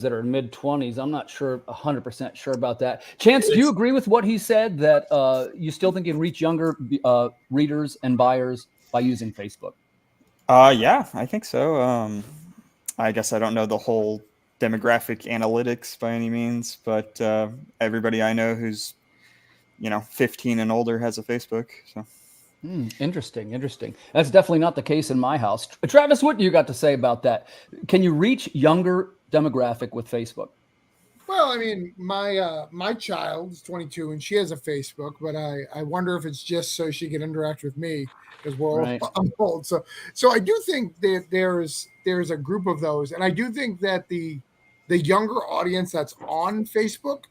that are mid 20s. I'm not sure 100% sure about that. Chance, do you It's, agree with what he said that you still think you can reach younger readers and buyers by using Facebook? Yeah, I think so. I guess I don't know the whole demographic analytics by any means, but everybody I know who's 15 and older has a Facebook. So Interesting. That's definitely not the case in my house. Travis, what do you got to say about that? Can you reach younger demographic with Facebook? Well, I mean, my child's 22 and she has a Facebook, but I wonder if it's just so she can interact with me because we're Right. I'm old. So I do think that there's a group of those, and I do think that the younger audience that's on Facebook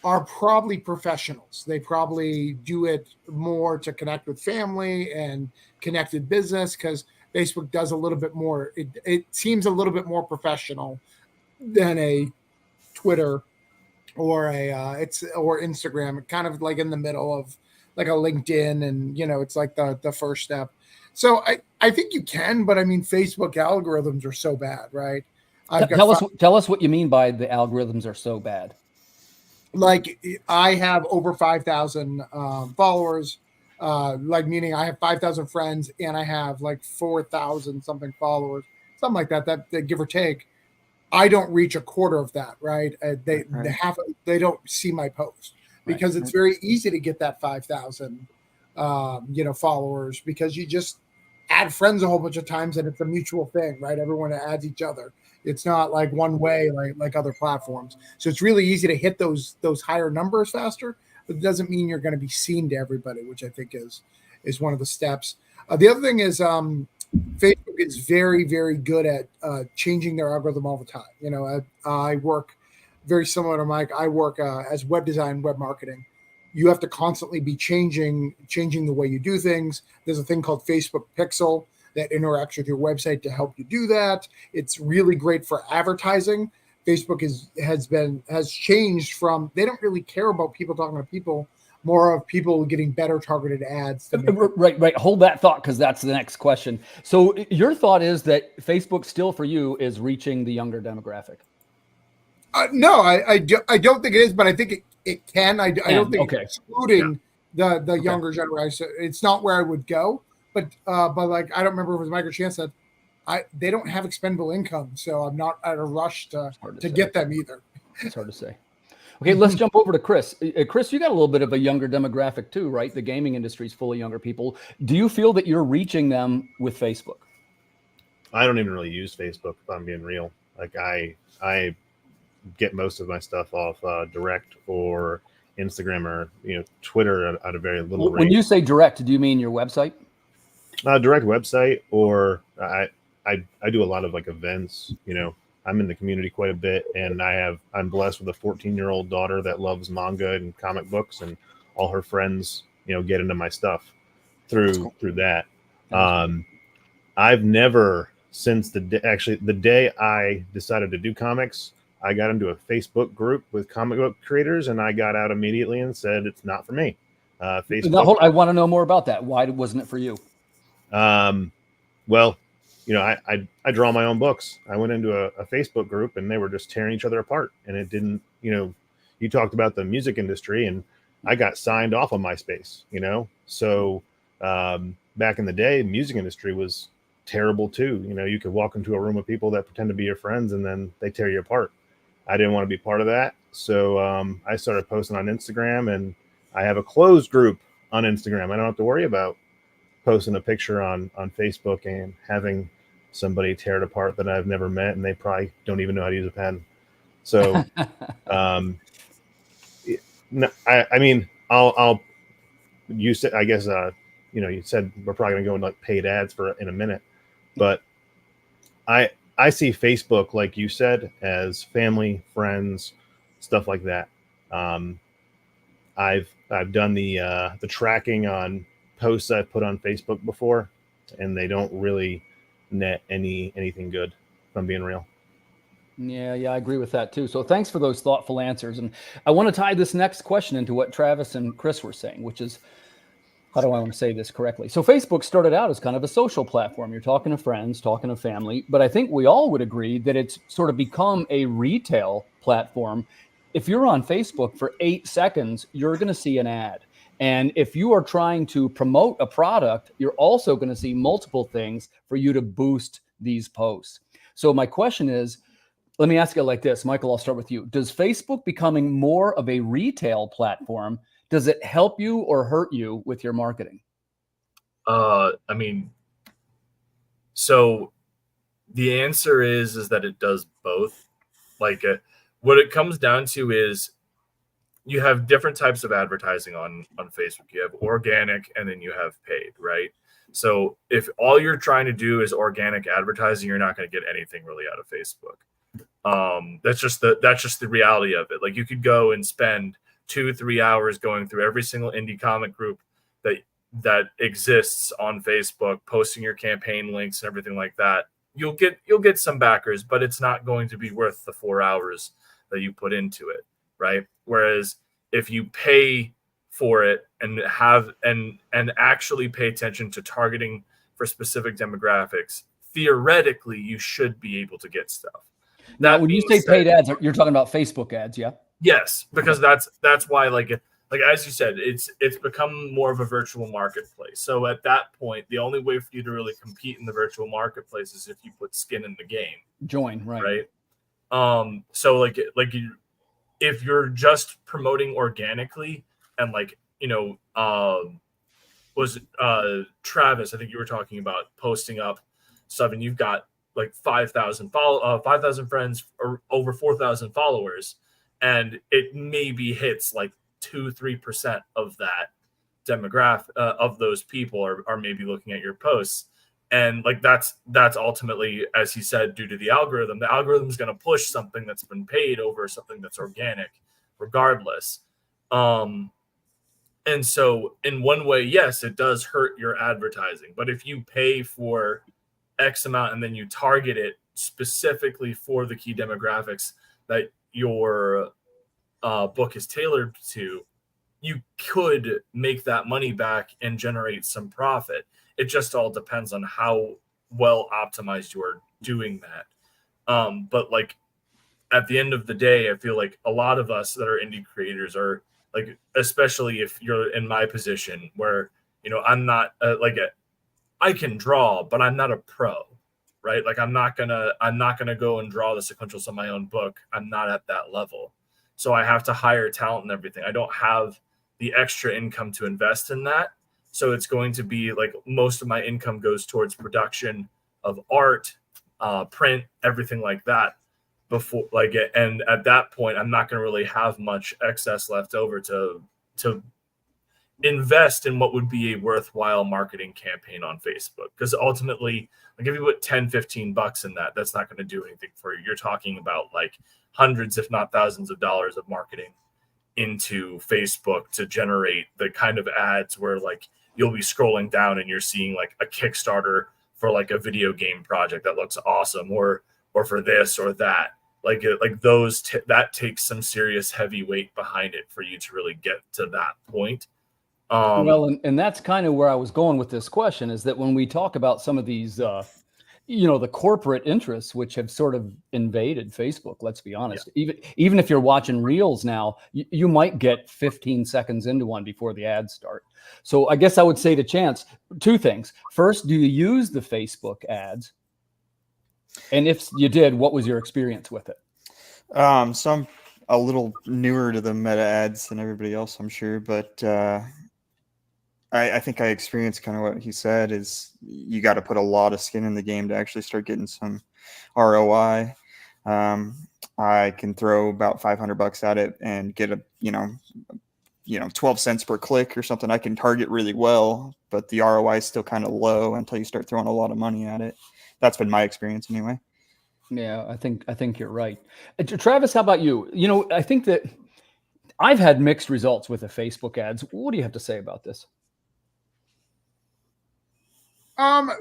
are probably professionals. They probably do it more to connect with family and connected business because Facebook does a little bit more. It seems a little bit more professional than a Twitter or or Instagram, kind of like in the middle of like a LinkedIn, and it's like the first step. So I think you can, but I mean Facebook algorithms are so bad, right? I've got Tell us what you mean by the algorithms are so bad. like I have over 5,000 followers, like meaning I have 5,000 friends and I have like 4,000 something followers, something like that give or take. I don't reach a quarter of that, right? They don't see my post because it's very easy to get that 5,000, followers because you just add friends a whole bunch of times and it's a mutual thing, right? Everyone adds each other. It's not like one way like other platforms. So it's really easy to hit those higher numbers faster, but it doesn't mean you're going to be seen to everybody, which I think is one of the steps. The other thing is Facebook is very, very good at changing their algorithm all the time. I work very similar to Mike. I work as web design, web marketing. You have to constantly be changing the way you do things. There's a thing called Facebook Pixel that interacts with your website to help you do that. It's really great for advertising. Facebook has changed from they don't really care about people talking to people, more of people getting better targeted ads. Right. Hold that thought because that's the next question. So your thought is that Facebook still for you is reaching the younger demographic? No, I don't think it is, but I think it can. I don't think it's excluding the younger generation. It's not where I would go, but like I don't remember if it was Mike or Chance said, they don't have expendable income, so I'm not at a rush to get them either. It's hard to say. Okay, let's jump over to Chris. Chris, you got a little bit of a younger demographic too, right? The gaming industry is full of younger people. Do you feel that you're reaching them with Facebook? I don't even really use Facebook, if I'm being real. Like I get most of my stuff off direct or Instagram or Twitter at a very little rate. When you say direct, do you mean your website? Direct website, or I do a lot of like events. I'm in the community quite a bit, and I'm blessed with a 14-year-old daughter that loves manga and comic books, and all her friends get into my stuff through that. I've never since the day I decided to do comics, I got into a Facebook group with comic book creators, and I got out immediately and said it's not for me. Facebook. I want to know more about that. Why wasn't it for you? Well, I draw my own books. I went into a Facebook group and they were just tearing each other apart, and it didn't. You talked about the music industry, and I got signed off of MySpace. So back in the day, music industry was terrible too. You could walk into a room with people that pretend to be your friends, and then they tear you apart. I didn't want to be part of that. So I started posting on Instagram, and I have a closed group on Instagram. I don't have to worry about posting a picture on Facebook and having somebody tear it apart that I've never met, and they probably don't even know how to use a pen. So, no, I mean, you said, I guess, you said we're probably going to go into like paid ads in a minute, but I see Facebook, like you said, as family, friends, stuff like that. I've done the tracking on posts I've put on Facebook before, and they don't really net anything good, if I'm being real. Yeah, I agree with that too. So thanks for those thoughtful answers. And I want to tie this next question into what Travis and Chris were saying, which is how do I want to say this correctly? So Facebook started out as kind of a social platform. You're talking to friends, talking to family, but I think we all would agree that it's sort of become a retail platform. If you're on Facebook for 8 seconds, you're going to see an ad. And if you are trying to promote a product, you're also going to see multiple things for you to boost these posts. So my question is, let me ask it like this. Michael, I'll start with you. Does Facebook becoming more of a retail platform, does it help you or hurt you with your marketing? I mean, so the answer is that it does both. Like what it comes down to is you have different types of advertising on Facebook. You have organic and then you have paid, right? So if all you're trying to do is organic advertising, you're not going to get anything really out of Facebook. That's just the reality of it. Like you could go and spend 2-3 hours going through every single indie comic group that exists on Facebook, posting your campaign links and everything like that. You'll get some backers, but it's not going to be worth the 4 hours that you put into it, right? Whereas if you pay for it and actually pay attention to targeting for specific demographics, theoretically you should be able to get stuff. Now, when you say paid ads, you're talking about Facebook ads, yeah? Yes, because that's why, like as you said, it's become more of a virtual marketplace. So at that point, the only way for you to really compete in the virtual marketplace is if you put skin in the game. Join, right? Right. So if you're just promoting organically and was Travis, I think you were talking about posting up stuff, and you've got like 5,000 friends or over 4,000 followers, and it maybe hits like 2-3% of that demographic of those people are maybe looking at your posts. And like that's ultimately, as he said, due to the algorithm is going to push something that's been paid over something that's organic regardless. And so in one way, yes, it does hurt your advertising, but if you pay for X amount and then you target it specifically for the key demographics that your book is tailored to, you could make that money back and generate some profit. It just all depends on how well optimized you are doing that. But like at the end of the day, I feel like a lot of us that are indie creators are like, especially if you're in my position where, I'm not I can draw, but I'm not a pro, right? Like I'm not gonna go and draw the sequentials on my own book. I'm not at that level. So I have to hire talent and everything. I don't have the extra income to invest in that. So it's going to be like most of my income goes towards production of art, print, everything like that. And at that point, I'm not going to really have much excess left over to invest in what would be a worthwhile marketing campaign on Facebook. Because ultimately, like if you put $10-15 in that's not going to do anything for you. You're talking about like hundreds, if not thousands of dollars of marketing into Facebook to generate the kind of ads where like you'll be scrolling down and you're seeing like a Kickstarter for like a video game project that looks awesome, or for this or that. That takes some serious heavy weight behind it for you to really get to that point. Well, and that's kind of where I was going with this question, is that when we talk about some of these, the corporate interests, which have sort of invaded Facebook, let's be honest, even if you're watching Reels now, you might get 15 seconds into one before the ads start. So I guess I would say to Chance, two things. First, do you use the Facebook ads? And if you did, what was your experience with it? So I'm a little newer to the meta ads than everybody else, I'm sure, but I think I experienced kind of what he said, is you got to put a lot of skin in the game to actually start getting some ROI. I can throw about $500 at it and get 12 cents per click or something. I can target really well, but the ROI is still kind of low until you start throwing a lot of money at it. That's been my experience anyway. Yeah, I think you're right. Travis, how about you? I think that I've had mixed results with the Facebook ads. What do you have to say about this?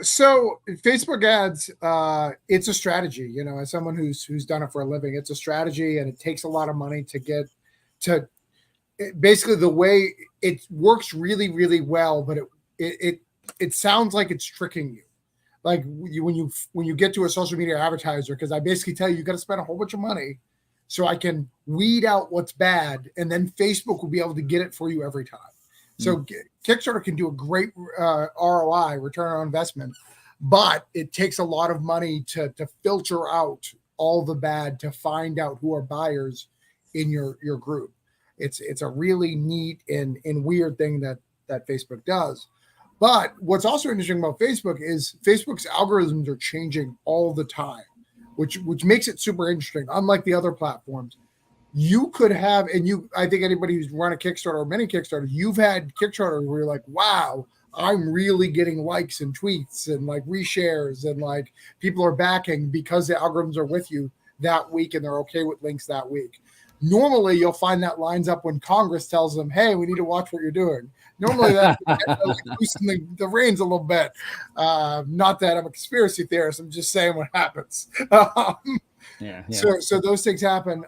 So Facebook ads, it's a strategy, as someone who's done it for a living, it's a strategy, and it takes a lot of money to get to basically the way it works really, really well, but it sounds like it's tricking you. Like when you get to a social media advertiser, because I basically tell you got to spend a whole bunch of money so I can weed out what's bad, and then Facebook will be able to get it for you every time. So Kickstarter can do a great ROI, return on investment, but it takes a lot of money to filter out all the bad, to find out who are buyers in your group. It's a really neat and weird thing that Facebook does. But what's also interesting about Facebook is Facebook's algorithms are changing all the time, which makes it super interesting. Unlike the other platforms, you could have, and I think anybody who's run a Kickstarter or many Kickstarters, you've had Kickstarter where you're like, wow, I'm really getting likes and tweets and like reshares, and like people are backing because the algorithms are with you that week and they're okay with links that week. Normally, you'll find that lines up when Congress tells them, hey, we need to watch what you're doing. Normally, that's loosening the reins a little bit. Not that I'm a conspiracy theorist. I'm just saying what happens. Yeah. So those things happen.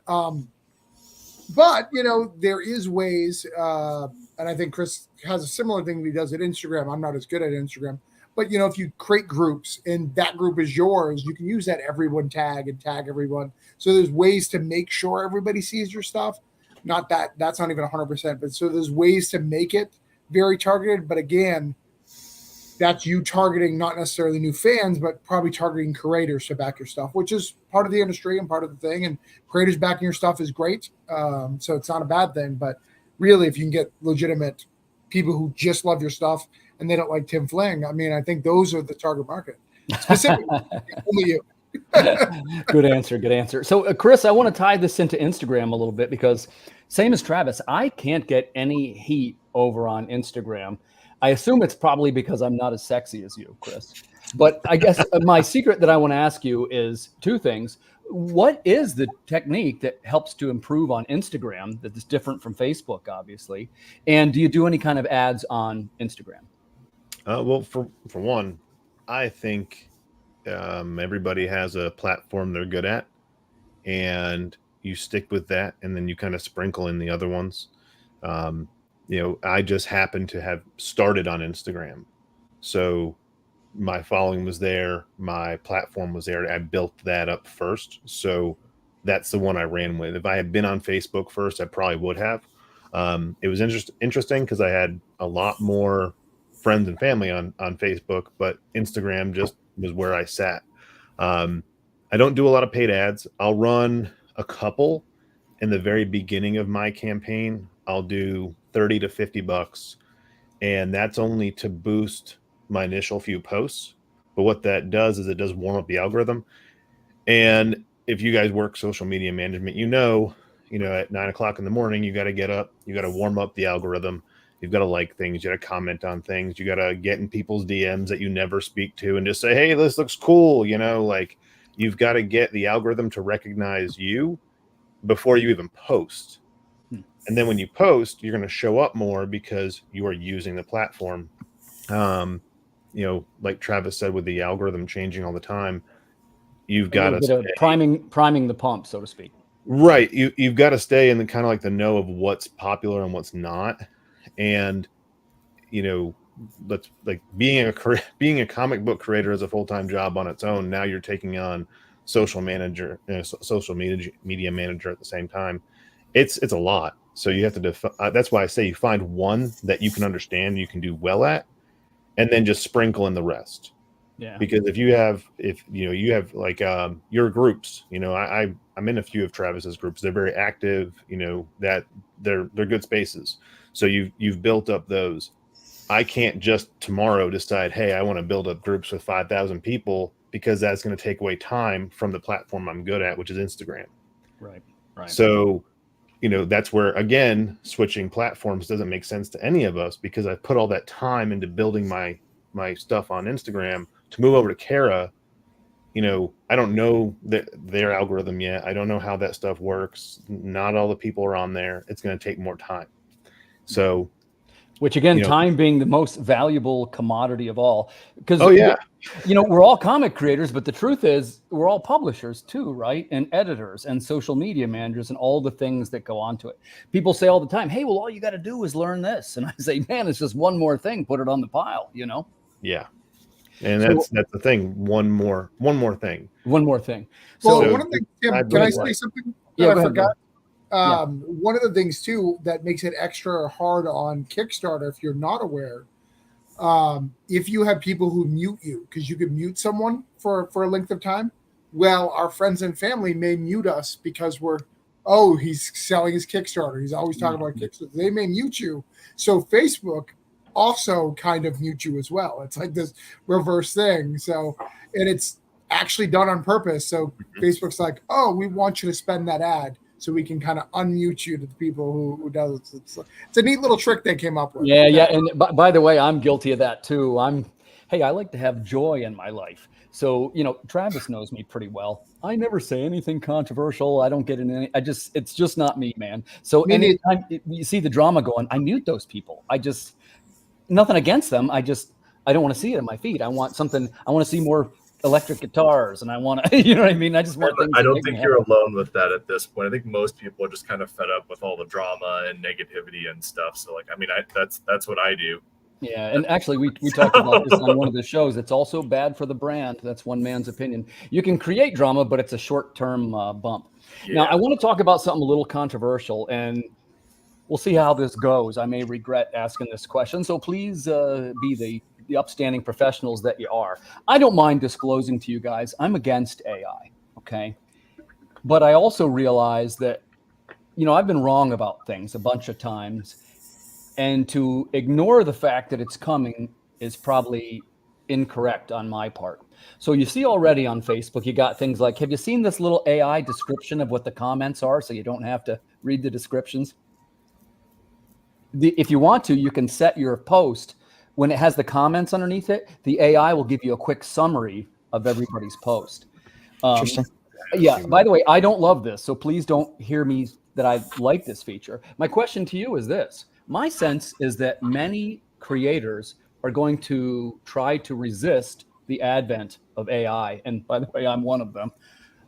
But, there is ways, and I think Chris has a similar thing that he does at Instagram. I'm not as good at Instagram. But, if you create groups and that group is yours, you can use that everyone tag and tag everyone. So there's ways to make sure everybody sees your stuff. Not that that's not even 100%, but so there's ways to make it very targeted. But again, that's you targeting not necessarily new fans, but probably targeting creators to back your stuff, which is part of the industry and part of the thing. And creators backing your stuff is great. So it's not a bad thing. But really, if you can get legitimate people who just love your stuff and they don't like Tim Fling, I mean, I think those are the target market. Specifically, only you. Good answer. So, Chris, I want to tie this into Instagram a little bit because, same as Travis, I can't get any heat over on Instagram. I assume it's probably because I'm not as sexy as you, Chris. But I guess my secret that I want to ask you is two things. What is the technique that helps to improve on Instagram that is different from Facebook, obviously? And do you do any kind of ads on Instagram? Well, for one, I think everybody has a platform they're good at, and you stick with that, and then you kind of sprinkle in the other ones. I just happened to have started on Instagram, so my following was there, my platform was there. I built that up first, so that's the one I ran with. If I had been on Facebook first, I probably would have. It was interesting because I had a lot more friends and family on Facebook, but Instagram just was where I sat. I don't do a lot of paid ads. I'll run a couple in the very beginning of my campaign. I'll do 30 to 50 bucks, and that's only to boost my initial few posts. But what that does is it does warm up the algorithm. And if you guys work social media management, at 9 o'clock in the morning, you got to get up, you got to warm up the algorithm. You've got to like things, you got to comment on things, you got to get in people's DMs that you never speak to and just say, hey, this looks cool. You've got to get the algorithm to recognize you before you even post. And then when you post, you're going to show up more because you are using the platform. Like Travis said, with the algorithm changing all the time, you've got to priming the pump, so to speak. Right. You've got to stay in the kind of like the know of what's popular and what's not. And, let's like being a comic book creator is a full-time job on its own. Now you're taking on social media manager at the same time. It's a lot. So you have to that's why I say you find one that you can understand, you can do well at, and then just sprinkle in the rest. Yeah. Because if you have like your groups, I'm in a few of Travis's groups. They're very active, that they're good spaces. So you've built up those. I can't just tomorrow decide, hey, I want to build up groups with 5,000 people, because that's going to take away time from the platform I'm good at, which is Instagram. Right. So, that's where, again, switching platforms doesn't make sense to any of us, because I put all that time into building my stuff on Instagram. To move over to Kara, I don't know their algorithm yet. I don't know how that stuff works. Not all the people are on there. It's going to take more time. So Which again, You know, time being the most valuable commodity of all. Because, oh yeah, we're all comic creators, but the truth is we're all publishers too, right? And editors and social media managers and all the things that go onto it. People say all the time, hey, well, all you got to do is learn this. And I say, man, it's just one more thing, put it on the pile, yeah. And So- that's the thing. One more thing. One more thing. Well, So one of the things, Tim, I'd can I really say like- something Yeah, that go I ahead, forgot? Yeah. One of the things too that makes it extra hard on Kickstarter, if you're not aware, if you have people who mute you, because you could mute someone for a length of time. Well, our friends and family may mute us because he's selling his Kickstarter. He's always talking about Kickstarter. They may mute you. So Facebook also kind of mute you as well. It's like this reverse thing. So, and it's actually done on purpose. So Facebook's like, oh, we want you to spend that ad so we can kind of unmute you to the people who does it. It's a neat little trick they came up with. Yeah. And by the way, I'm guilty of that too. I like to have joy in my life. So, Travis knows me pretty well. I never say anything controversial. I don't get in any, it's just not me, man. So anytime you see the drama going, I mute those people. Nothing against them. I don't want to see it in my feed. I want to see more electric guitars, and I want to, you know what I mean? I just want things. I don't think you're alone with that at this point. I think most people are just kind of fed up with all the drama and negativity and stuff. So that's what I do. Yeah, and actually we talked about this on one of the shows. It's also bad for the brand. That's one man's opinion. You can create drama, but it's a short-term bump. Yeah. Now, I want to talk about something a little controversial, and we'll see how this goes. I may regret asking this question, so please be the upstanding professionals that you are. I don't mind disclosing to you guys, I'm against AI, okay? But I also realize that, I've been wrong about things a bunch of times, and to ignore the fact that it's coming is probably incorrect on my part. So you see already on Facebook, you got things like, have you seen this little AI description of what the comments are so you don't have to read the descriptions? If you want to, you can set your post when it has the comments underneath it. The AI will give you a quick summary of everybody's post. Interesting. Yeah. By the way, I don't love this, so please don't hear me that I like this feature. My question to you is this: my sense is that many creators are going to try to resist the advent of AI, and by the way, I'm one of them.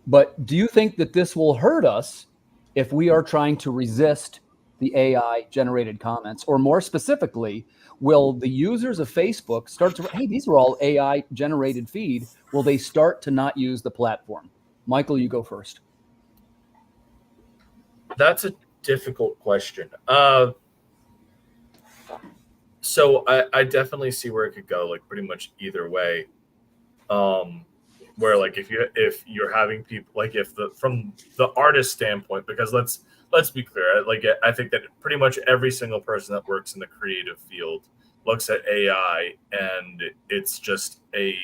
But do you think that this will hurt us if we are trying to resist the AI generated comments? Or more specifically, will the users of Facebook start to, hey, these are all AI generated feed. Will they start to not use the platform? Michael, you go first. That's a difficult question. So I definitely see where it could go, like pretty much either way. Where like if you're having people, like from the artist standpoint, because let's be clear, like I think that pretty much every single person that works in the creative field looks at AI and it's just a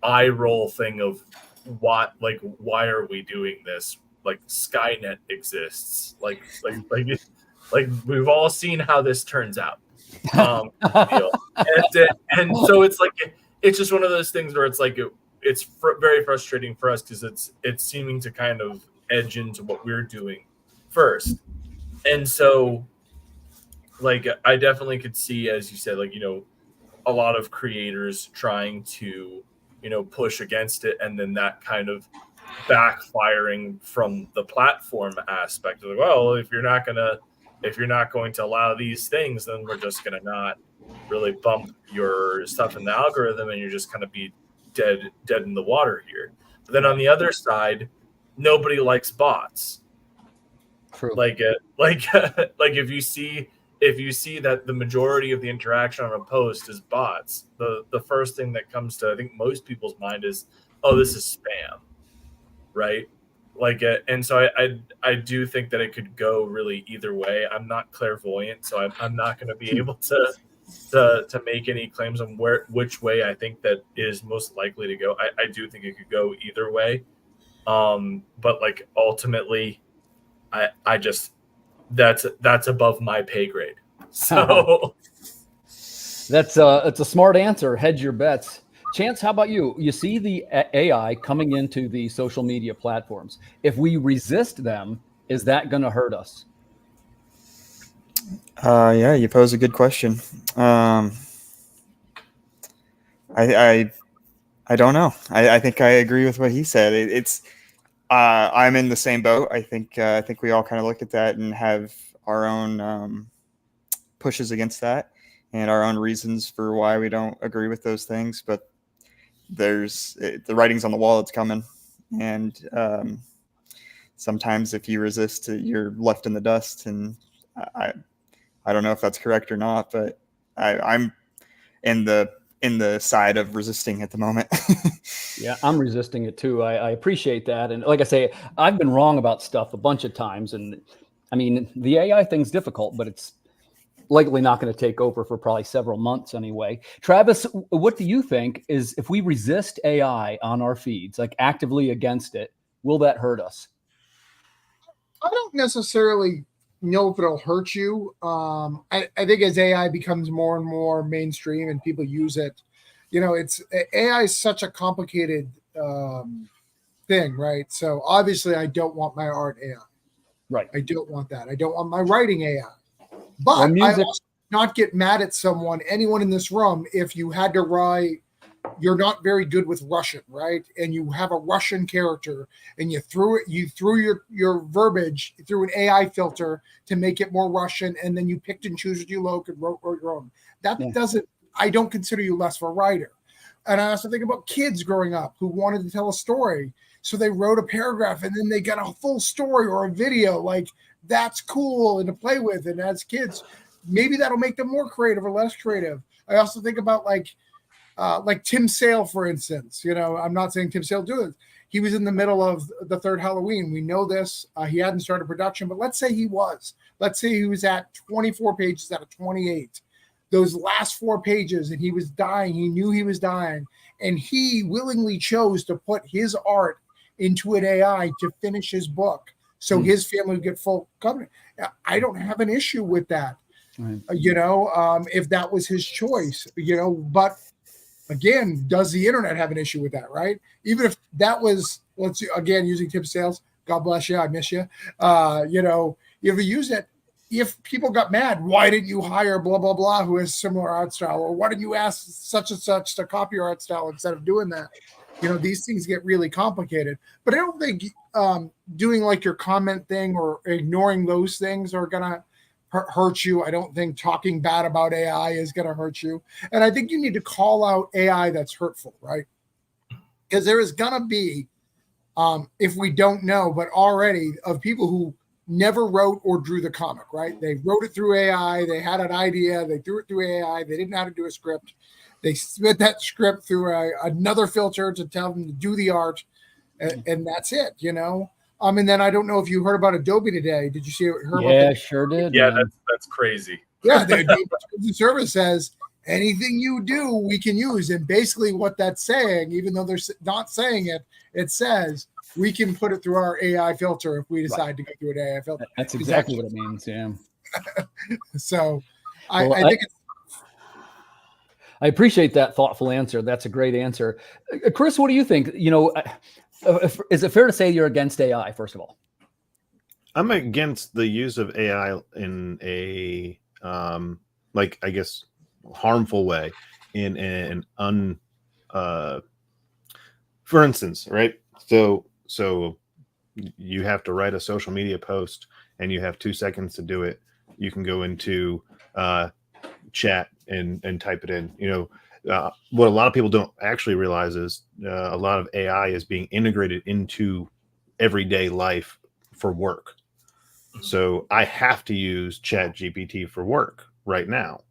eye roll thing of why are we doing this? Like Skynet exists. Like we've all seen how this turns out. And so it's like it's just one of those things where it's like it's very frustrating for us because it's seeming to kind of edge into what we're doing first. And so like I definitely could see, as you said, like a lot of creators trying to push against it, and then that kind of backfiring from the platform aspect of like, well, if you're not going to allow these things, then we're just going to not really bump your stuff in the algorithm, and you're just going to be dead in the water here. But then on the other side, nobody likes bots. True. Like if you see that the majority of the interaction on a post is bots, the first thing that comes to I think most people's mind is, oh, this is spam, right? Like, and so I do think that it could go really either way. I'm not clairvoyant, so I'm not going to be able to make any claims on which way I think that is most likely to go. I do think it could go either way, but like ultimately, I just that's above my pay grade. So it's a smart answer. Hedge your bets. Chance, how about you? You see the AI coming into the social media platforms. If we resist them, is that going to hurt us? Yeah, you pose a good question. I don't know. I think I agree with what he said. It's I'm in the same boat. I think we all kind of look at that and have our own pushes against that and our own reasons for why we don't agree with those things. But the writing's on the wall. It's coming, and sometimes if you resist, you're left in the dust. And I I don't know if that's correct or not, but I'm in the side of resisting at the moment. Yeah, I'm resisting it too. I appreciate that. And like I say, I've been wrong about stuff a bunch of times. And I mean, the AI thing's difficult, but it's likely not going to take over for probably several months anyway. Travis, what do you think is if we resist AI on our feeds, like actively against it, will that hurt us? I don't necessarily know if it'll hurt you. I think as AI becomes more and more mainstream and people use it, it's AI is such a complicated thing, right? So obviously, I don't want my art AI. Right. I don't want that. I don't want my writing AI. Well, But I music, also not get mad at anyone in this room, if you had to write, you're not very good with Russian, right? And you have a Russian character and you threw your verbiage through an AI filter to make it more Russian, and then you picked and choose what you like and wrote your own. That Yeah. doesn't, I don't consider you less of a writer. And I also think about kids growing up who wanted to tell a story. So they wrote a paragraph and then they got a full story or a video. Like, that's cool and to play with. And as kids, maybe that'll make them more creative or less creative. I also think about like Tim Sale, for instance. I'm not saying Tim Sale do it. He was in the middle of the third Halloween. We know this. He hadn't started production, but let's say he was. Let's say he was at 24 pages out of 28. Those last 4 pages, and he was dying. He knew he was dying, and he willingly chose to put his art into an AI to finish his book, so his family would get full coverage. I don't have an issue with that. Right. If that was his choice, but again, does the internet have an issue with that, right? Even if that was, again, using Tim Sales, God bless you, I miss you. If you use it, if people got mad, why didn't you hire blah, blah, blah, who has similar art style? Or why didn't you ask such and such to copy your art style instead of doing that? These things get really complicated. But I don't think doing like your comment thing or ignoring those things are going to hurt you. I don't think talking bad about AI is going to hurt you. And I think you need to call out AI that's hurtful, right? Because there is going to be, if we don't know, but already, of people who never wrote or drew the comic, right? They wrote it through AI. They had an idea. They threw it through AI. They didn't know how to do a script. They spit that script through another filter to tell them to do the art. And that's it, and then I don't know if you heard about Adobe today. Did you see? Yeah, sure did. Yeah, man. that's crazy. Yeah, the service says anything you do, we can use. And basically what that's saying, even though they're not saying it, it says we can put it through our AI filter if we decide to go through an AI filter. That's exactly what it means. Yeah. So Well, I think I appreciate that thoughtful answer. That's a great answer. Chris, what do you think? Is it fair to say you're against AI, first of all? I'm against the use of AI in a I guess harmful way, in an for instance, right? So you have to write a social media post and you have 2 seconds to do it. You can go into chat and type it in. What a lot of people don't actually realize is a lot of AI is being integrated into everyday life for work. So I have to use Chat GPT for work right now.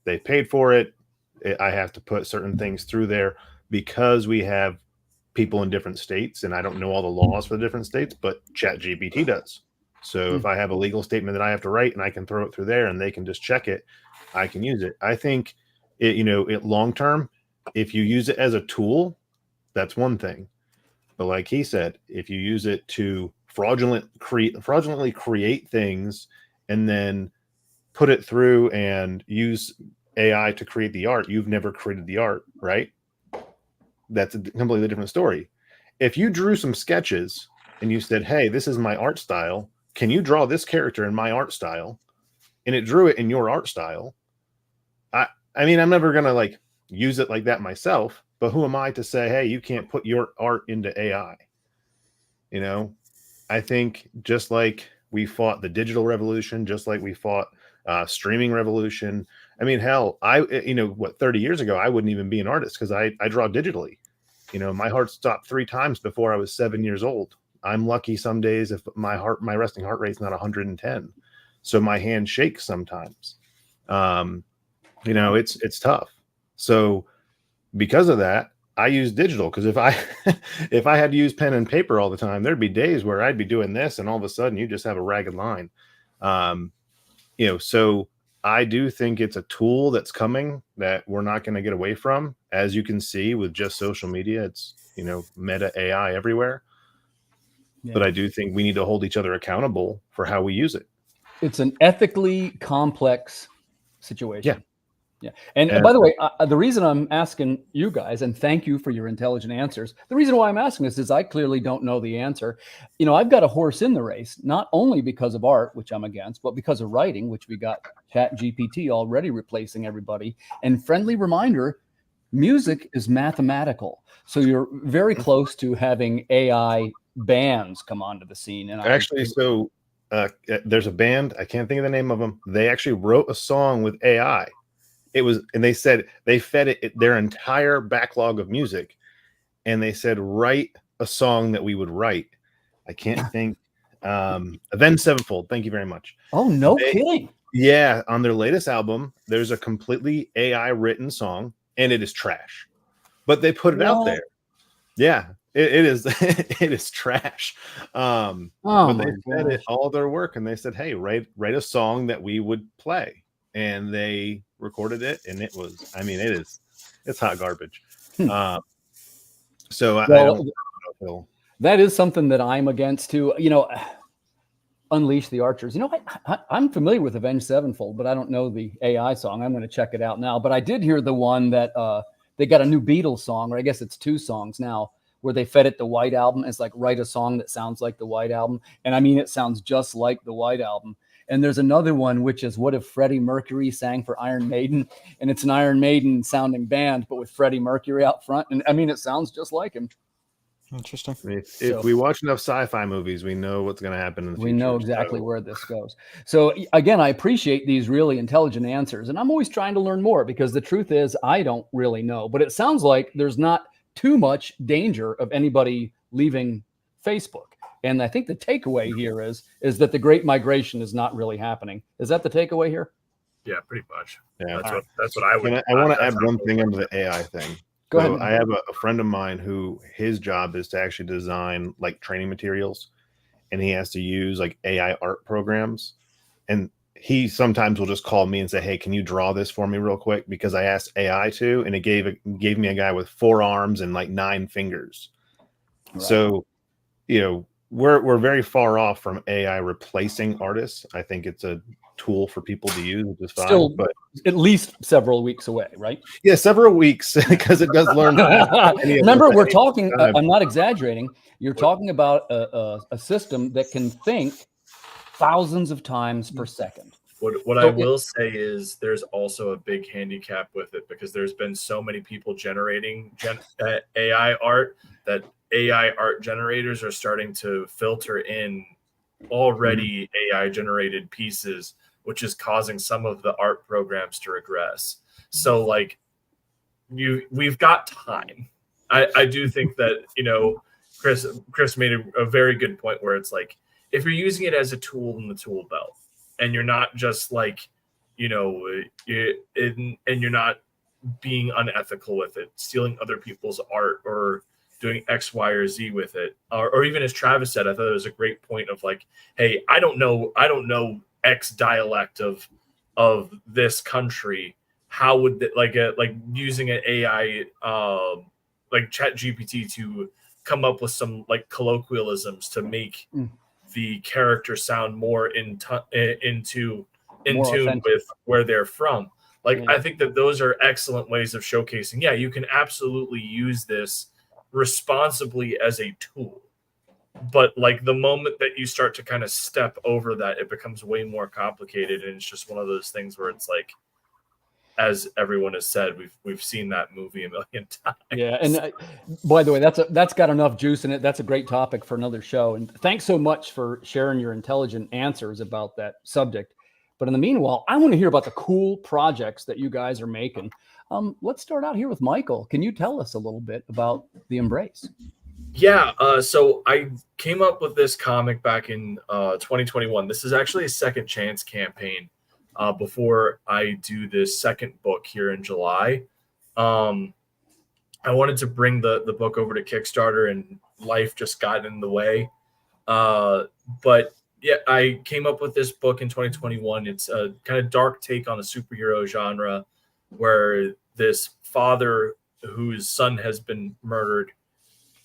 They paid for it. I have to put certain things through there because we have people in different states, and I don't know all the laws for the different states, but Chat GPT does. So if I have a legal statement that I have to write and I can throw it through there and they can just check it, I can use it. I think it long term, if you use it as a tool, that's one thing. But like he said, if you use it to fraudulently create things and then put it through and use AI to create the art, you've never created the art, right? That's a completely different story. If you drew some sketches and you said, hey, this is my art style, can you draw this character in my art style? and it drew it in your art style, I mean, I'm never gonna like use it like that myself, but who am I to say, hey, you can't put your art into AI? You know, I think just like we fought the digital revolution, just like we fought streaming revolution. I mean, hell, 30 years ago, I wouldn't even be an artist because I draw digitally. You know, my heart stopped 3 times before I was 7 years old. I'm lucky some days if my resting heart rate's not 110. So my hand shakes sometimes. You know, it's tough. So because of that, I use digital, because if I if I had to use pen and paper all the time, there'd be days where I'd be doing this and all of a sudden you just have a ragged line. You know, so I do think it's a tool that's coming that we're not going to get away from. As you can see with just social media, it's, you know, meta AI everywhere. Yeah. But I do think we need to hold each other accountable for how we use it. It's an ethically complex situation. Yeah. Yeah. And by the way, the reason I'm asking you guys, and thank you for your intelligent answers, the reason why I'm asking this is I clearly don't know the answer. You know, I've got a horse in the race, not only because of art, which I'm against, but because of writing, which we got ChatGPT already replacing everybody. And friendly reminder, music is mathematical. So you're very close to having AI bands come onto the scene. And actually, there's a band, I can't think of the name of them. They actually wrote a song with AI. And they said they fed it their entire backlog of music, and they said, write a song that we would write. I can't think. Avenged Sevenfold. Thank you very much. Oh, no kidding. Yeah. On their latest album, there's a completely AI written song, and it is trash, but they put it out there. Yeah, it is. It is trash. But they fed it all their work, and they said, hey, write a song that we would play. And they recorded it, and it was, I mean, it's hot garbage. So I don't know. That is something that I'm against too. You know, Unleash the Archers. You know, I'm familiar with Avenged Sevenfold, but I don't know the AI song. I'm going to check it out now. But I did hear the one that they got a new Beatles song, or I guess it's 2 songs now, where they fed it the White Album. It's like, write a song that sounds like the White Album. And I mean, it sounds just like the White Album. And there's another one, which is, what if Freddie Mercury sang for Iron Maiden? And it's an Iron Maiden sounding band, but with Freddie Mercury out front. And I mean, it sounds just like him. Interesting. I mean, if we watch enough sci-fi movies, we know what's going to happen in the future. We know exactly where this goes. So again, I appreciate these really intelligent answers. And I'm always trying to learn more, because the truth is I don't really know. But it sounds like there's not too much danger of anybody leaving Facebook. And I think the takeaway here is that the Great Migration is not really happening. Is that the takeaway here? Yeah, pretty much. Yeah, that's what I would. I want to add one thing into the AI thing. Go ahead. I have a friend of mine who his job is to actually design like training materials, and he has to use like AI art programs. And he sometimes will just call me and say, hey, can you draw this for me real quick? Because I asked AI to, and it gave me a guy with 4 arms and like 9 fingers. Right. So, you know, we're very far off from AI replacing artists. I think it's a tool for people to use, which is fine. Still, but at least several weeks away, right? Yeah, several weeks, because it does learn. Remember, we're talking. I'm not exaggerating. You're talking about a system that can think thousands of times per second. What I will say is there's also a big handicap with it, because there's been so many people generating AI art that AI art generators are starting to filter in already AI generated pieces, which is causing some of the art programs to regress. So like we've got time. I do think that, you know, Chris made a very good point where it's like, if you're using it as a tool in the tool belt, and you're not just like, you know, and you're not being unethical with it, stealing other people's art or doing X, Y, or Z with it, or even as Travis said, I thought it was a great point of like, hey, I don't know X dialect of this country. How would like using an AI like ChatGPT to come up with some like colloquialisms to make the character sound more in tune with where they're from. Like, I think that those are excellent ways of showcasing. Yeah, you can absolutely use this responsibly as a tool. but like the moment that you start to kind of step over that, it becomes way more complicated, and it's just one of those things where it's like, as everyone has said, we've seen that movie a million times. Yeah, and by the way, that's got enough juice in it. That's a great topic for another show. And thanks so much for sharing your intelligent answers about that subject. But in the meanwhile, I want to hear about the cool projects that you guys are making. Let's start out here with Michael. Can you tell us a little bit about the Embrace? Yeah, so I came up with this comic back in 2021. This is actually a second chance campaign before I do this second book here in July. I wanted to bring the book over to Kickstarter, and life just got in the way. But yeah, I came up with this book in 2021. It's a kind of dark take on a superhero genre where this father whose son has been murdered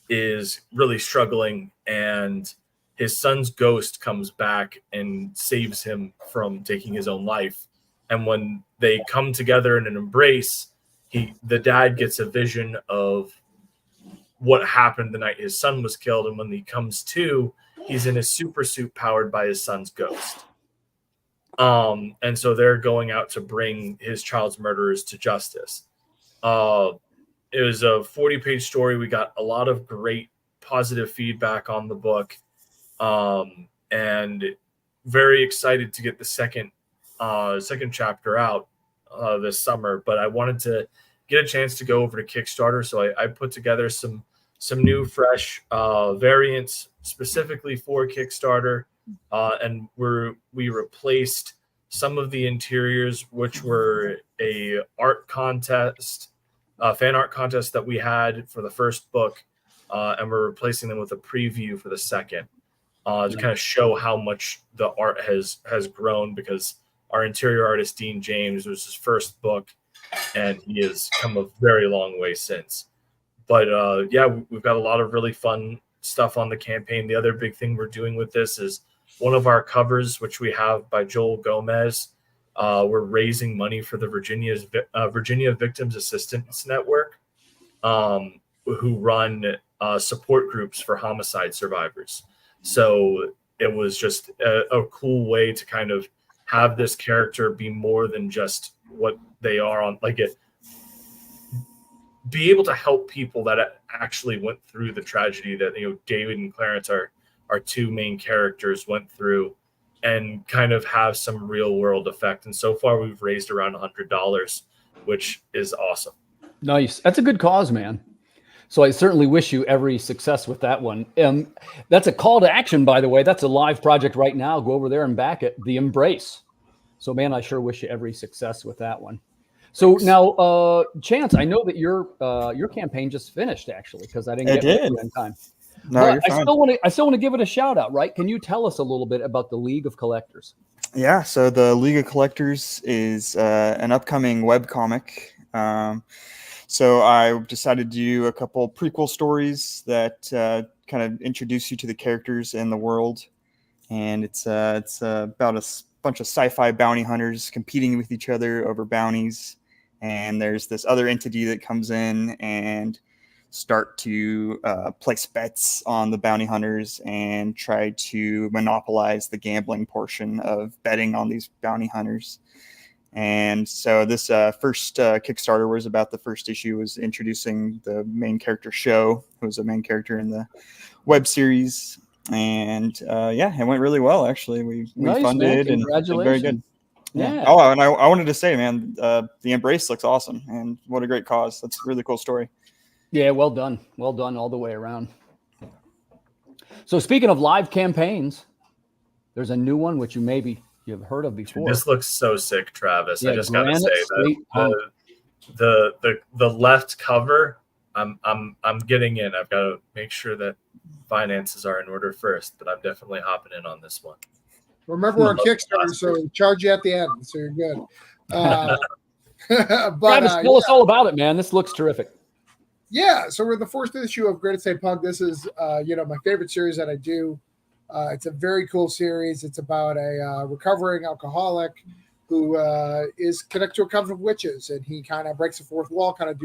is really struggling, and his son's ghost comes back and saves him from taking his own life. And when they come together in an embrace, the dad gets a vision of what happened the night his son was killed, and when he comes to, he's in a super suit powered by his son's ghost. And so they're going out to bring his child's murderers to justice. It was a 40-page story. We got a lot of great positive feedback on the book, and very excited to get the second chapter out this summer. But I wanted to get a chance to go over to Kickstarter, so I put together some new, fresh variants specifically for Kickstarter, and we replaced some of the interiors, which were a art contest. Fan art contest that we had for the first book, and we're replacing them with a preview for the second, to kind of show how much the art has grown, because our interior artist Dean James was his first book, and he has come a very long way since. But yeah, we've got a lot of really fun stuff on the campaign. The other big thing we're doing with this is one of our covers, which we have by Joel Gomez. We're raising money for the Virginia Victims Assistance Network, who run support groups for homicide survivors. So it was just a cool way to kind of have this character be more than just what they are on, like it, be able to help people that actually went through the tragedy that, David and Clarence, our two main characters, went through, and kind of have some real world effect. And so far we've raised around $100, which is awesome. Nice. That's a good cause, man. So I certainly wish you every success with that one. That's a call to action, by the way. That's a live project right now. Go over there and back it, The Embrace. So, man, I sure wish you every success with that one. So Thanks. Now, Chance, I know that your campaign just finished, actually, because I didn't get it in time. No, you're fine. I still want to give it a shout out, right? Can you tell us a little bit about the League of Collectors? Yeah, so the League of Collectors is an upcoming webcomic. So I decided to do a couple prequel stories that kind of introduce you to the characters and the world. And it's about a bunch of sci-fi bounty hunters competing with each other over bounties. And there's this other entity that comes in and start to place bets on the bounty hunters and try to monopolize the gambling portion of betting on these bounty hunters. And so this first Kickstarter was about the first issue, was introducing the main character Show, who was a main character in the web series. And yeah, it went really well, actually. We nice, funded, man. Congratulations. And very good. Yeah. Oh, and I wanted to say, man, the Embrace looks awesome, and what a great cause. That's a really cool story. Yeah, well done all the way around. So speaking of live campaigns, there's a new one which you've heard of before. This looks so sick, Travis. Yeah, I just gotta say that the left cover, I'm getting in. I've got to make sure that finances are in order first, but I'm definitely hopping in on this one. Remember, we're on Kickstarter, so we charge you at the end, so you're good. But Travis, tell us all about it, man. This looks terrific. Yeah, so we're the first issue of Great Estate Punk. This is, my favorite series that I do. It's a very cool series. It's about a recovering alcoholic who is connected to a coven of witches, and he kind of breaks the fourth wall, kind of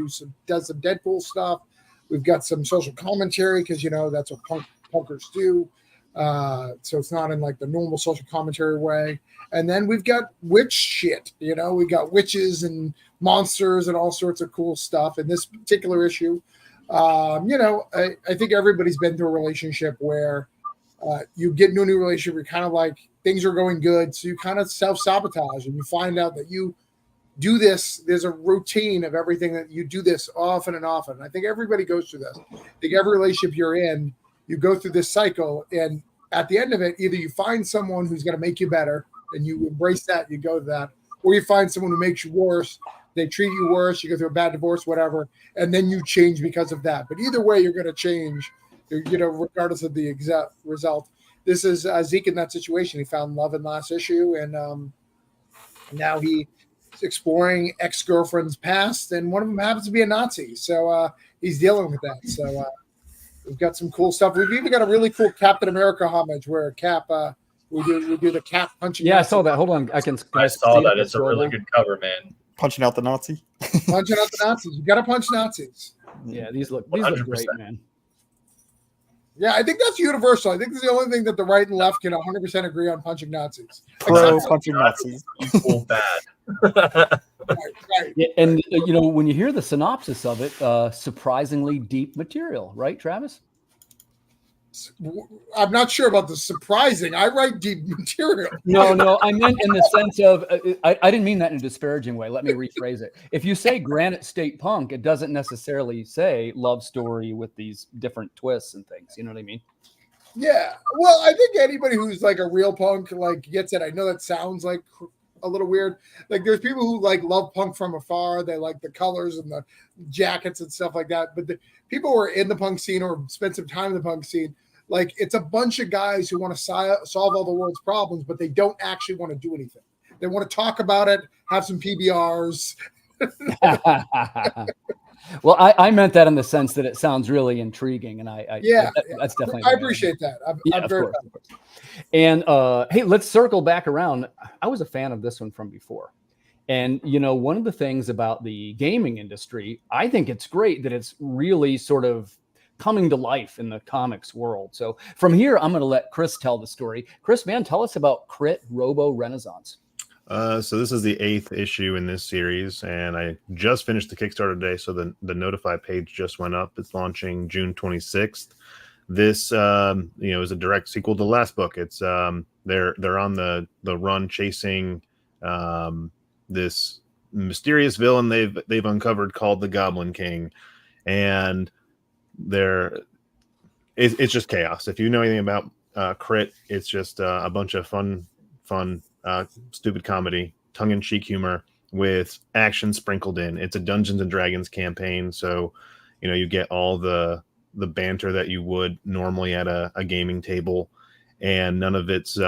does some Deadpool stuff. We've got some social commentary because that's what punk punkers do. So it's not in like the normal social commentary way. And then we've got witch shit, we got witches and monsters and all sorts of cool stuff in this particular issue. I think everybody's been through a relationship where you get into a new relationship, you're kind of like, things are going good, so you kind of self-sabotage, and you find out that you do this. There's a routine of everything that you do this often and often. I think everybody goes through this. I think every relationship you're in, you go through this cycle, and at the end of it, either you find someone who's going to make you better, and you embrace that, you go to that, or you find someone who makes you worse. They treat you worse, you go through a bad divorce, whatever, and then you change because of that. But either way, you're going to change, regardless of the exact result. This is Zeke in that situation. He found love in last issue, and now he's exploring ex-girlfriend's past, and one of them happens to be a Nazi. So he's dealing with that. So we've got some cool stuff. We've even got a really cool Captain America homage where Cap, we do the Cap punching. Yeah, Nazi. I saw that. Hold on, I saw that. It's a really good cover, man. Punching out the Nazi. Punching out the Nazis. You got to punch Nazis. Yeah, these look 100%. great, man. Yeah, I think that's universal. I think it's the only thing that the right and left can 100% agree on: punching Nazis. Pro punching Nazis. Equal bad. Right. Yeah, and when you hear the synopsis of it, surprisingly deep material, right, Travis? I'm not sure about the surprising. I write deep material. No, I meant in the sense of I didn't mean that in a disparaging way. Let me rephrase it. If you say Granite State Punk, it doesn't necessarily say love story with these different twists and things. You know what I mean? Yeah. Well, I think anybody who's like a real punk gets it. I know that sounds like a little weird. Like there's people who love punk from afar. They like the colors and the jackets and stuff like that. But the people who are in the punk scene or spend some time in the punk scene, it's a bunch of guys who want to solve all the world's problems, but they don't actually want to do anything. They want to talk about it, have some PBRs. Well, I meant that in the sense that it sounds really intriguing, and that's definitely. I appreciate that. I'm very of course. And hey, let's circle back around. I was a fan of this one from before, and one of the things about the gaming industry, I think it's great that it's really sort of coming to life in the comics world. So from here, I'm going to let Chris tell the story. Chris, man, tell us about Crit Robo Renaissance. So this is the 8th issue in this series, and I just finished the Kickstarter today, so the notify page just went up. It's launching June 26th. This is a direct sequel to the last book. It's they're on the run chasing this mysterious villain they've uncovered called the Goblin King, and it's just chaos. If you know anything about Crit, it's just a bunch of fun stupid comedy, tongue-in-cheek humor with action sprinkled in. It's a Dungeons and Dragons campaign, so you get all the banter that you would normally at a gaming table, and none of it's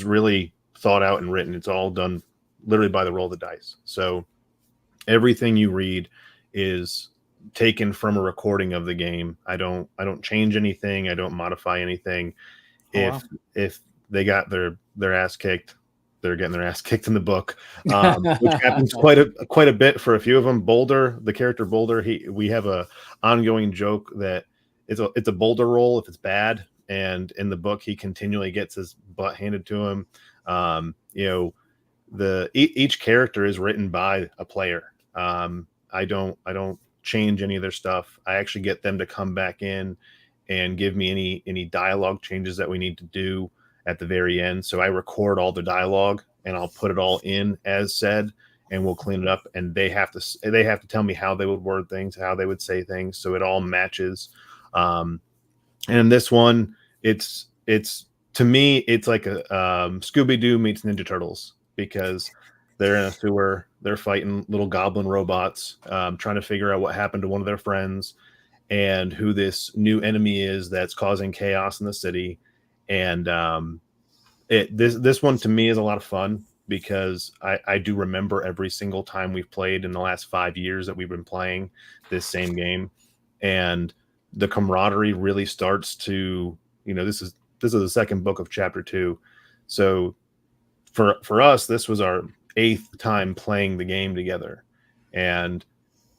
really thought out and written. It's all done literally by the roll of the dice. So everything you read is taken from a recording of the game. I don't change anything. I don't modify anything. If they got their ass kicked, they're getting their ass kicked in the book, which happens quite a bit for a few of them. Boulder, the character Boulder, we have a ongoing joke that it's a Boulder roll if it's bad, and in the book he continually gets his butt handed to him. Each character is written by a player. I don't change any of their stuff. I actually get them to come back in and give me any dialogue changes that we need to do at the very end. So I record all the dialogue and I'll put it all in as said, and we'll clean it up. And they have to tell me how they would word things, how they would say things, so it all matches. And in this one, it's to me, it's like a Scooby-Doo meets Ninja Turtles, because they're in a sewer, they're fighting little goblin robots, trying to figure out what happened to one of their friends and who this new enemy is that's causing chaos in the city. And this one to me is a lot of fun, because I do remember every single time we've played in the last 5 years that we've been playing this same game, and the camaraderie really starts to, this is the second book of chapter 2. So for us, this was our 8th time playing the game together. And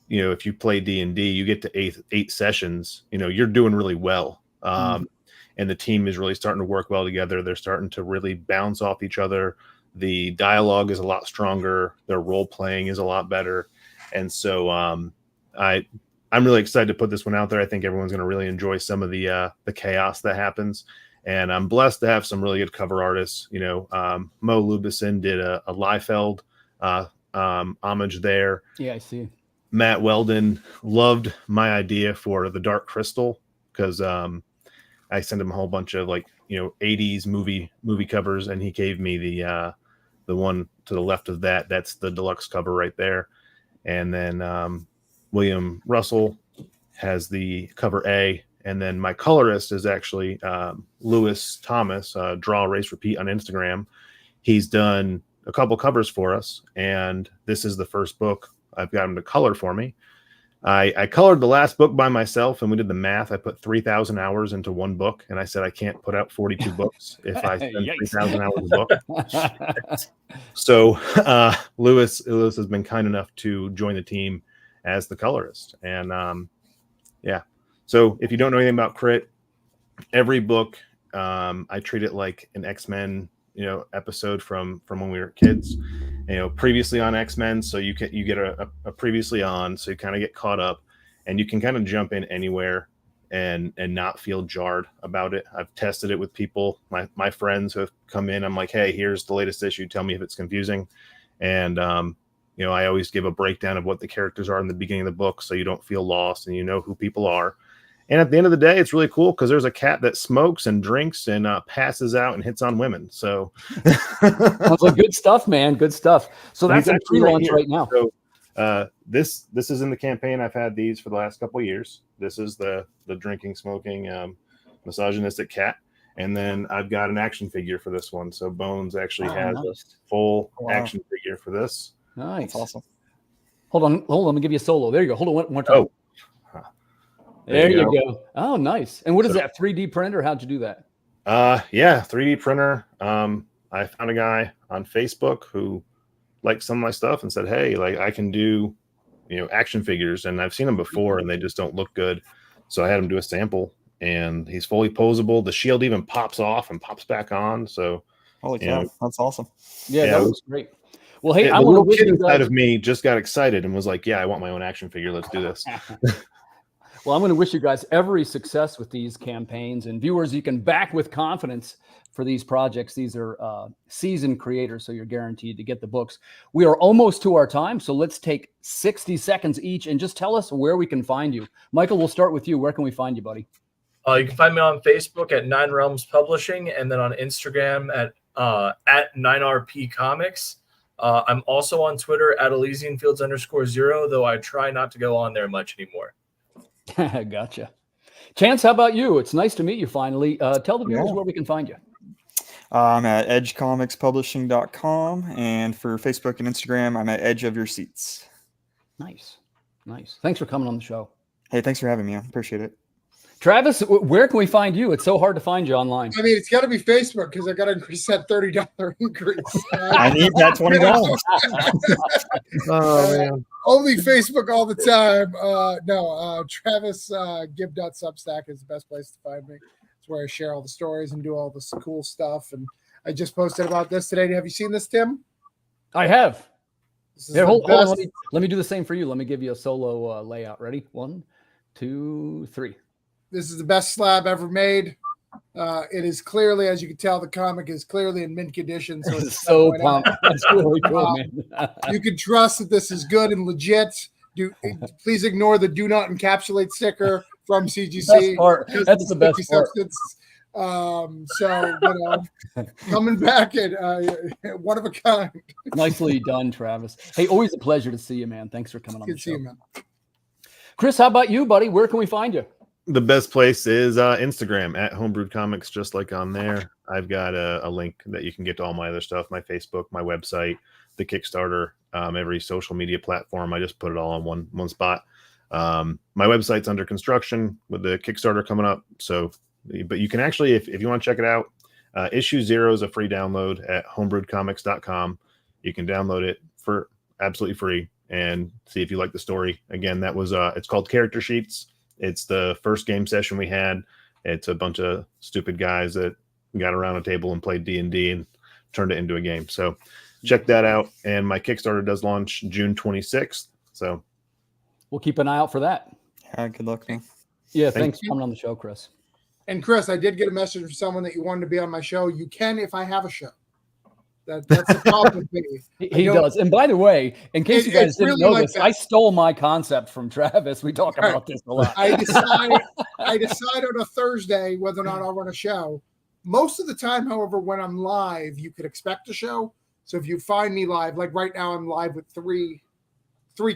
if you play D&D, you get to eight sessions, you're doing really well. And the team is really starting to work well together. They're starting to really bounce off each other. The dialogue is a lot stronger. Their role playing is a lot better. And so I'm really excited to put this one out there. I think everyone's going to really enjoy some of the chaos that happens. And I'm blessed to have some really good cover artists. Mo Lubison did a Liefeld homage there. Yeah, I see. Matt Weldon loved my idea for the Dark Crystal because I sent him a whole bunch of 80s movie covers, and he gave me the one to the left of that. That's the deluxe cover right there. And then William Russell has the cover A. And then my colorist is actually Lewis Thomas, Draw, Erase, Repeat on Instagram. He's done a couple covers for us, and this is the first book I've got him to color for me. I colored the last book by myself, and we did the math. I put 3,000 hours into one book, and I said I can't put out 42 books if I spend 3,000 hours a book. So Lewis has been kind enough to join the team as the colorist, and yeah. So if you don't know anything about Crit, every book I treat it like an X-Men episode from when we were kids. Previously on X-Men, so you get a previously on, so you kind of get caught up, and you can kind of jump in anywhere and not feel jarred about it. I've tested it with people, my friends who have come in. I'm like, hey, here's the latest issue. Tell me if it's confusing. And I always give a breakdown of what the characters are in the beginning of the book, so you don't feel lost and you know who people are. And at the end of the day, it's really cool because there's a cat that smokes and drinks and passes out and hits on women. So sounds like good stuff, man. Good stuff. So that's a pre-launch right now. So this is in the campaign. I've had these for the last couple of years. This is the drinking, smoking, misogynistic cat. And then I've got an action figure for this one. So Bones actually has a full action figure for this. Nice. That's awesome. Hold on. Let me give you a solo. There you go. Hold on one more time. Oh. There you go. Oh, nice. And what is that, 3D printer? How'd you do that? Yeah, 3D printer. I found a guy on Facebook who liked some of my stuff and said, hey, I can do, action figures. And I've seen them before and they just don't look good. So I had him do a sample, and he's fully posable. The shield even pops off and pops back on. So holy cow, that's awesome. Yeah, that was great. Well, hey, the little kid inside of me just got excited and was like, yeah, I want my own action figure. Let's do this. Well, I'm going to wish you guys every success with these campaigns, and viewers, you can back with confidence for these projects. These are seasoned creators, so you're guaranteed to get the books. We are almost to our time, so let's take 60 seconds each and just tell us where we can find you. Michael, we'll start with you. Where can we find you, buddy? You can find me on Facebook at 9 Realms Publishing, and then on Instagram at 9RP Comics. I'm also on Twitter at ElysianFields_0, though I try not to go on there much anymore. Gotcha. Chance, how about you? It's nice to meet you finally. Tell the viewers where we can find you. I'm at edgecomicspublishing.com, and for Facebook and Instagram, I'm at Edge of Your Seats. Nice. Thanks for coming on the show. Hey, thanks for having me. I appreciate it. Travis, where can we find you? It's so hard to find you online. I mean, it's got to be Facebook because I got to increase that $30 increase. I need that $20. Oh, man. Only Facebook all the time. Travis Gibb.substack is the best place to find me. It's where I share all the stories and do all this cool stuff. And I just posted about this today. Have you seen this, Tim? I have. Here, hold on. Let me do the same for you. Let me give you a solo layout. Ready? 1, 2, 3. This is the best slab ever made. It is clearly, as you can tell, the comic is clearly in mint condition. So it's so pumped. That's really cool, man. You can trust that this is good and legit. Please ignore the "do not encapsulate" sticker from CGC. That's the best part. Coming back at one of a kind. Nicely done, Travis. Hey, always a pleasure to see you, man. Thanks for coming on the show. See you, man. Chris, how about you, buddy? Where can we find you? The best place is Instagram at Homebrewed Comics, just like on there. I've got a link that you can get to all my other stuff, my Facebook, my website, the Kickstarter, every social media platform. I just put it all on one spot. My website's under construction with the Kickstarter coming up. So, but you can actually, if you want to check it out, issue 0 is a free download at homebrewedcomics.com. You can download it for absolutely free and see if you like the story. Again, that was it's called Character Sheets. It's the first game session we had It's a bunch of stupid guys that got around a table and played D&D and turned it into a game. So check that out. And my Kickstarter does launch June 26th. So we'll keep an eye out for that. Yeah, good luck, man. Yeah, thanks for coming on the show, Chris. And Chris, I did get a message from someone that you wanted to be on my show. You can if I have a show. That's the problem with me. He does. And by the way, in case you guys didn't know this, I stole my concept from Travis. We talk about this a lot. I decide on a Thursday whether or not I'll run a show. Most of the time, however, when I'm live, you could expect a show. So if you find me live, like right now, I'm live with three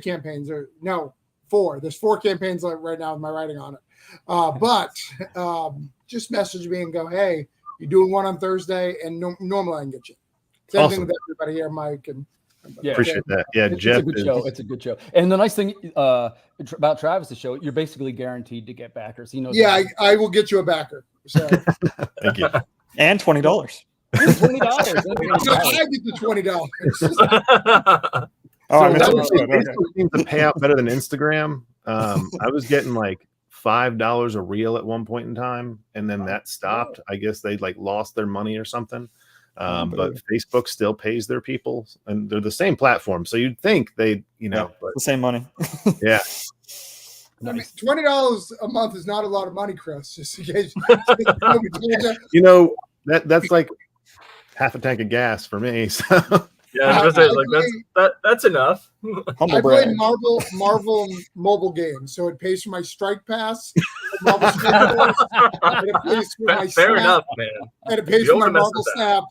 campaigns, or no, 4. There's 4 campaigns right now with my writing on it. But just message me and go, hey, you're doing one on Thursday, and normally I can get you. Same thing with everybody here, Mike. And appreciate that. Yeah, Jeff. It's a good show. It's a good show. And the nice thing about Travis's show, you're basically guaranteed to get backers. He knows. Yeah, I will get you a backer. So. Thank you. And $20. $20. I get the $20. Facebook seems to pay out better than Instagram. I was getting like $5 a reel at one point in time, and then that stopped. I guess they like lost their money or something. But Facebook still pays their people, and they're the same platform. So you'd think they, but the same money. Yeah. I mean, $20 a month is not a lot of money, Chris. Just in case. That's like half a tank of gas for me. So yeah, that's enough. I play Marvel mobile games, so it pays for my Strike Pass, Marvel Strike Pass, and it pays for my Fair enough, man. And it pays for my Marvel Snap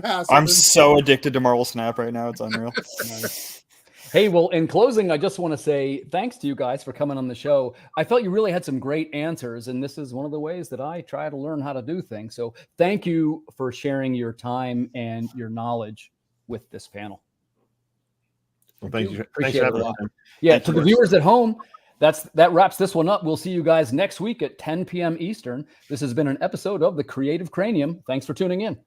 pass. I'm so addicted to Marvel Snap right now; it's unreal. Nice. Hey, well, in closing, I just want to say thanks to you guys for coming on the show. I felt you really had some great answers, and this is one of the ways that I try to learn how to do things. So thank you for sharing your time and your knowledge with this panel. Well, thank you. Appreciate it a lot. Yeah, to the viewers at home, that wraps this one up. We'll see you guys next week at 10 p.m. Eastern. This has been an episode of The Creative Cranium. Thanks for tuning in.